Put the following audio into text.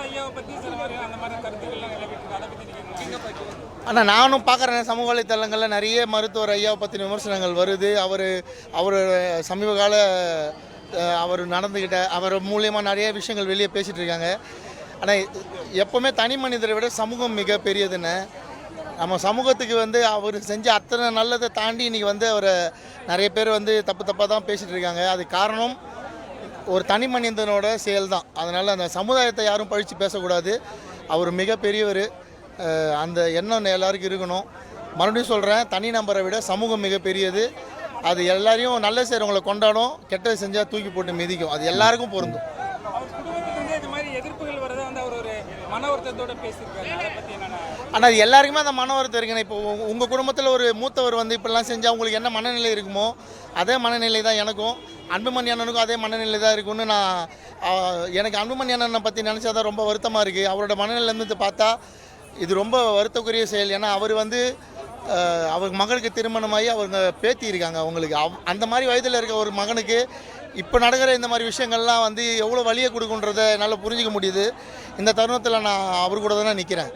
ஐயாவை பற்றி சில மாதிரி அந்த மாதிரி கருத்துக்கள்லாம் நிலவிட்டு அதை பற்றி நீங்கள் ஆனால் நானும் பார்க்குறேன் சமூக வலைத்தளங்களில் நிறைய மருத்துவர் ஐயாவை பற்றின விமர்சனங்கள் வருது. அவர் சமீப கால அவர் நடந்துக்கிட்ட அவர் மூலியமாக நிறைய விஷயங்கள் வெளியே பேசிகிட்டு இருக்காங்க. ஆனால் எப்போவுமே தனி மனிதரை விட சமூகம் மிக பெரியதுன்னு நம்ம சமூகத்துக்கு அவர் செஞ்ச அத்தனை நல்லதை தாண்டி இன்றைக்கி அவரை நிறைய பேர் தப்பாக தான் பேசிகிட்டு இருக்காங்க. அது காரணம் ஒரு தனி மனிதனோட செயல் தான். அதனால் அந்த சமுதாயத்தை யாரும் பழித்து பேசக்கூடாது. அவர் மிகப்பெரியவர். அந்த எண்ணம் எல்லாருக்கும் இருக்கணும். மறுபடியும் சொல்கிறேன், தனி நபரை விட சமூகம் மிகப்பெரியது. அது எல்லாரையும் நல்ல செய்கிறவங்களை கொண்டாடும், கெட்டது செஞ்சால் தூக்கி போட்டு மிதிக்கும். அது எல்லாருக்கும் பொருந்தும். ஆனால் அது எல்லாருக்குமே அந்த மன வருத்தம் இருக்குண்ணே. இப்போ உங்கள் குடும்பத்தில் ஒரு மூத்தவர் இப்படிலாம் செஞ்சால் உங்களுக்கு என்ன மனநிலை இருக்குமோ அதே மனநிலை தான் எனக்கும். அன்புமணி அண்ணனுக்கும் அதே மனநிலை தான் இருக்குன்னு எனக்கு அன்புமணி அண்ணனை பற்றி நினச்சா தான் ரொம்ப வருத்தமாக இருக்குது. அவரோட மனநிலையிலேருந்து பார்த்தா இது ரொம்ப வருத்தக்குரிய செயல். ஏன்னா அவர் மகளுக்கு திருமணமாகி அவங்க பேத்தி இருக்காங்க. அவங்களுக்கு அந்த மாதிரி வயதில் இருக்க ஒரு மகனுக்கு இப்போ நடக்கிற இந்த மாதிரி விஷயங்கள்லாம் எவ்வளோ வலியை கொடுக்குன்றதை என்னால் புரிஞ்சிக்க முடியுது. இந்த தருணத்தில் நான் அவர் கூட தானே நிற்கிறேன்.